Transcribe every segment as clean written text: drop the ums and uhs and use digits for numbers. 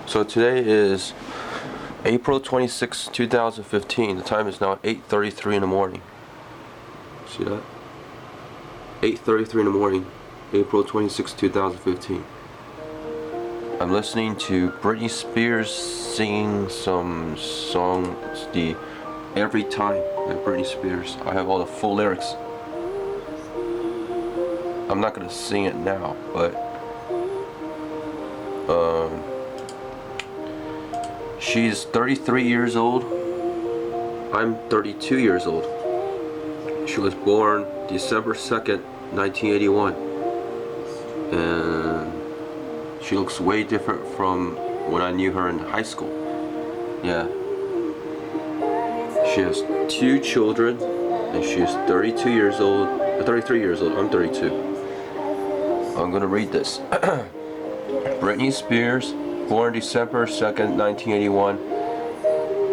So today is April 26, 2015. The time is now 8:33 in the morning. See that? 8:33 in the morning, April 26, 2015. I'm listening to Britney Spears singing some songs, the Every Time by Britney Spears. I have all the full lyrics. I'm not gonna sing it now, but she's 33 years old. I'm 32 years old. She was born December 2nd, 1981. And she looks way different from when I knew her in high school. Yeah. She has 2 children and she's 32 years old. 33 years old. I'm 32. I'm gonna read this. Britney Spears, born December 2nd, 1981,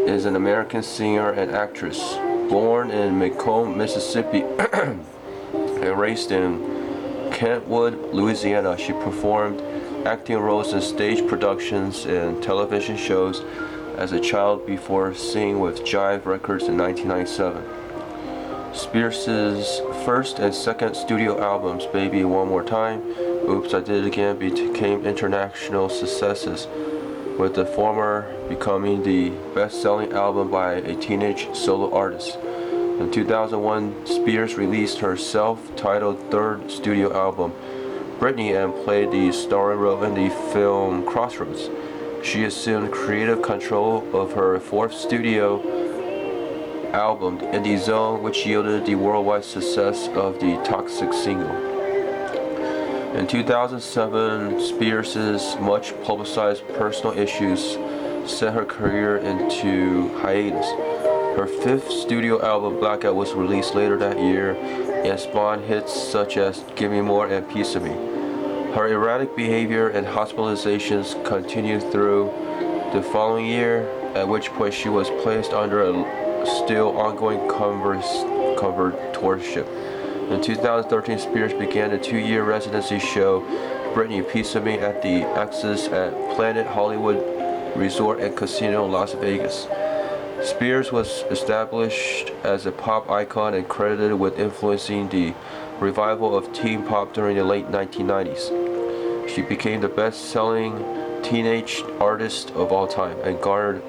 is an American singer and actress. Born in Macomb, Mississippi, and raised in Kentwood, Louisiana, she performed acting roles in stage productions and television shows as a child before singing with Jive Records in 1997. Spears' first and second studio albums, Baby One More Time, Oops, I Did It Again, became international successes, with the former becoming the best-selling album by a teenage solo artist. In 2001, Spears released her self-titled third studio album, Britney, and played the starring role in the film Crossroads. She assumed creative control of her fourth studio album, In the Zone, which yielded the worldwide success of the Toxic single. In 2007, Spears' much publicized personal issues sent her career into hiatus. Her fifth studio album, Blackout, was released later that year and spawned hits such as Give Me More and Piece of Me. Her erratic behavior and hospitalizations continued through the following year, at which point she was placed under a still ongoing conservatorship. In 2013, Spears began a 2-year residency show, Britney Piece of Me, at the Axis at Planet Hollywood Resort and Casino in Las Vegas. Spears was established as a pop icon and credited with influencing the revival of teen pop during the late 1990s. She became the best-selling teenage artist of all time and garnered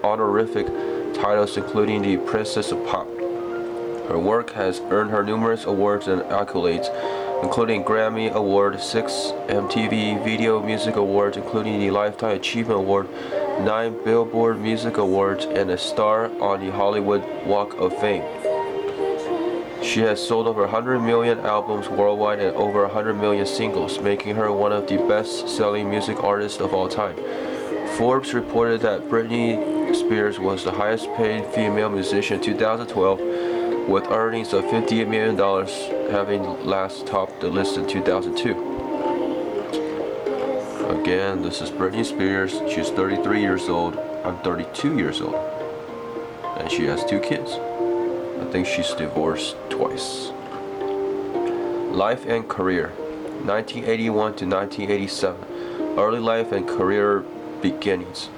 honorific titles including the Princess of Pop. Her work has earned her numerous awards and accolades, including Grammy Award, 6 MTV Video Music Awards, including the Lifetime Achievement Award, 9 Billboard Music Awards, and a star on the Hollywood Walk of Fame. She has sold over 100 million albums worldwide and over 100 million singles, making her one of the best-selling music artists of all time. Forbes reported that Britney Spears was the highest-paid female musician in 2012, with earnings of $58 million, having last topped the list in 2002. Again, this is Britney Spears. She's 33 years old. I'm 32 years old. And she has 2 kids. I think she's divorced twice. Life and career. 1981 to 1987. Early life and career beginnings.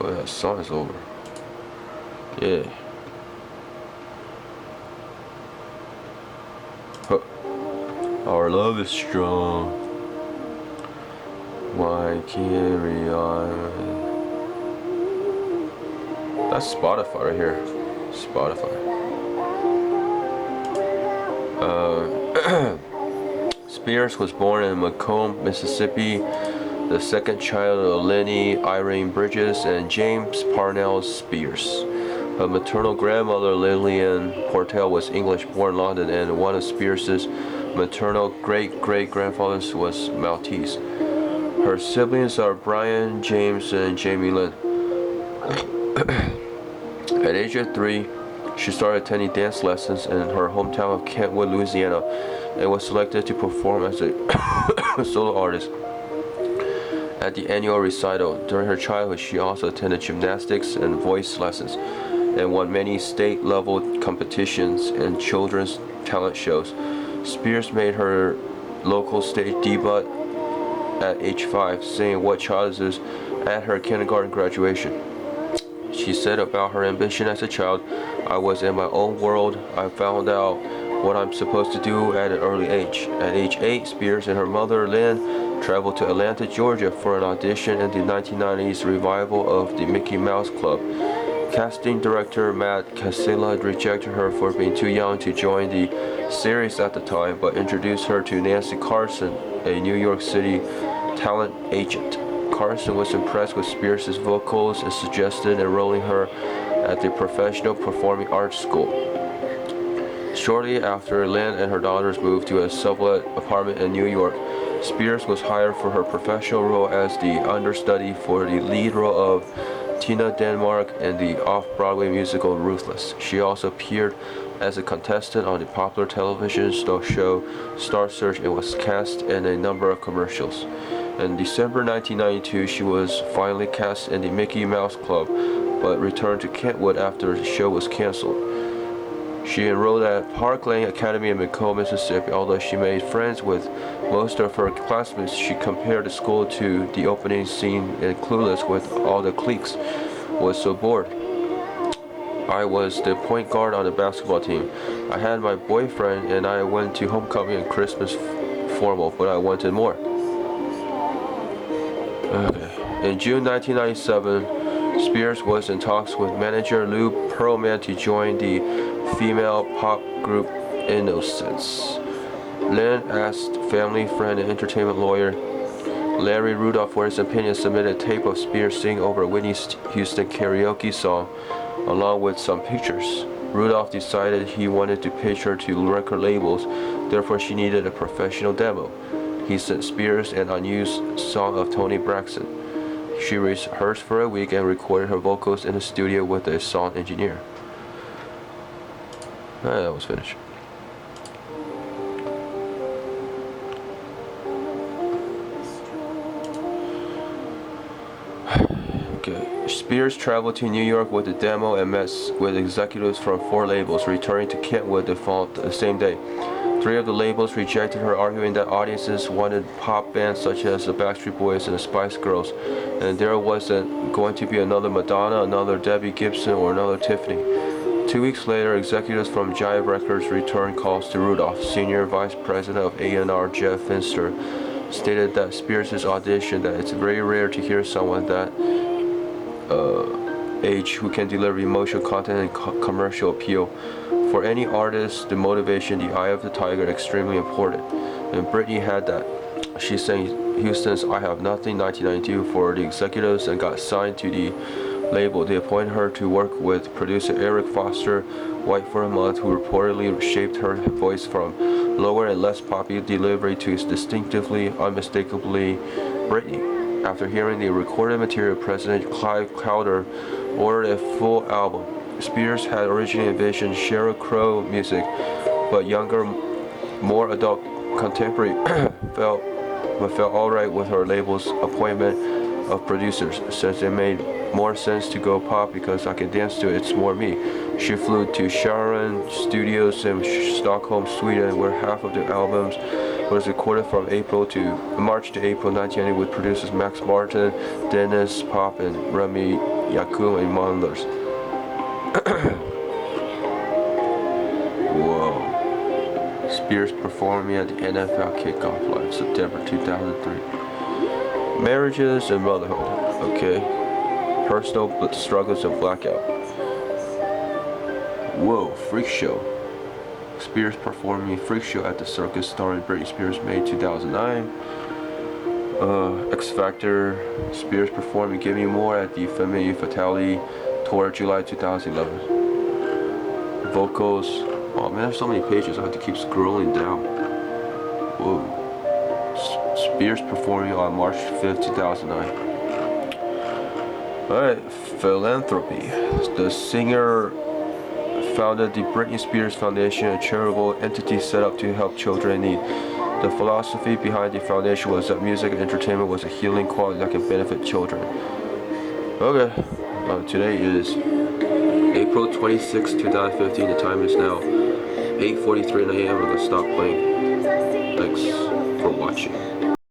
Oh, that song is over. Yeah. Our love is strong. Why carry on? That's Spotify right here. Spotify. Spears was born in Macomb, Mississippi, the second child of Lenny Irene Bridges and James Parnell Spears. Her maternal grandmother, Lillian Portell, was English-born London, and one of Spears' maternal great-great-grandfathers was Maltese. Her siblings are Brian, James, and Jamie Lynn. At age of 3, she started attending dance lessons in her hometown of Kentwood, Louisiana, and was selected to perform as a solo artist at the annual recital. During her childhood, she also attended gymnastics and voice lessons, and won many state-level competitions and children's talent shows. Spears made her local stage debut at age 5, saying what child is this at her kindergarten graduation. She said about her ambition as a child, I was in my own world. I found out what I'm supposed to do at an early age. At age 8, Spears and her mother, Lynn, traveled to Atlanta, Georgia for an audition in the 1990s revival of the Mickey Mouse Club. Casting director Matt Casella rejected her for being too young to join the series at the time, but introduced her to Nancy Carson, a New York City talent agent. Carson was impressed with Spears' vocals and suggested enrolling her at the Professional Performing Arts School. Shortly after, Lynn and her daughters moved to a sublet apartment in New York. Spears was hired for her professional role as the understudy for the lead role of Tina Denmark in the off-Broadway musical Ruthless. She also appeared as a contestant on the popular television show Star Search and was cast in a number of commercials. In December 1992, she was finally cast in the Mickey Mouse Club, but returned to Kentwood after the show was canceled. She enrolled at Park Lane Academy in McComb, Mississippi. Although she made friends with most of her classmates, she compared the school to the opening scene in Clueless with all the cliques. Was so bored. I was the point guard on the basketball team. I had my boyfriend and I went to homecoming and Christmas formal, but I wanted more. Okay. In June 1997, Spears was in talks with manager Lou Pearlman to join the female pop group Innocence. Lynn asked family friend and entertainment lawyer Larry Rudolph for his opinion, submitted a tape of Spears singing over a Whitney Houston karaoke song, along with some pictures. Rudolph decided he wanted to pitch her to record labels, therefore she needed a professional demo. He sent Spears an unused song of Toni Braxton. She rehearsed for a week and recorded her vocals in the studio with a sound engineer. That was finished. Okay. Spears traveled to New York with the demo and met with executives from 4 labels, returning to Kentwood the same day. 3 of the labels rejected her, arguing that audiences wanted pop bands such as the Backstreet Boys and the Spice Girls, and there wasn't going to be another Madonna, another Debbie Gibson, or another Tiffany. 2 weeks later, executives from Jive Records returned calls to Rudolph. Senior Vice President of A&R Jeff Finster stated that Spears' audition that it's very rare to hear someone that age who can deliver emotional content and commercial appeal. For any artist, the motivation, the eye of the tiger, extremely important. And Britney had that. She sang Houston's I Have Nothing 1992 for the executives and got signed to the label. They appointed her to work with producer Eric Foster White for a month, who reportedly shaped her voice from lower and less poppy delivery to distinctively, unmistakably Britney. After hearing the recorded material, President Clive Crowder ordered a full album. Spears had originally envisioned Sheryl Crow music, but younger, more adult contemporary felt alright with her label's appointment of producers, since it made more sense to go pop because I can dance to it, it's more me. She flew to Sharon Studios in Stockholm, Sweden, where half of the albums was recorded from March to April 1990 with producers Max Martin, Dennis Pop, and Remy Yacoub, among others. Whoa. Spears performing at the NFL kickoff live, September 2003. Marriages and motherhood. Okay. Personal struggles and blackout. Whoa, freak show. Spears performing Freak Show at the Circus starring Britney Spears, May 2009. X Factor, Spears performing Give Me More at the Femme Fatale tour, July 2011. Vocals, oh man, there's so many pages, I have to keep scrolling down. Whoa. Spears performing on March 5th, 2009. Alright, Philanthropy. The singer founded the Britney Spears Foundation, a charitable entity set up to help children in need. The philosophy behind the foundation was that music and entertainment was a healing quality that can benefit children. Okay, today is April 26, 2015. The time is now 8:43 a.m. I'm going to stop playing. Thanks for watching.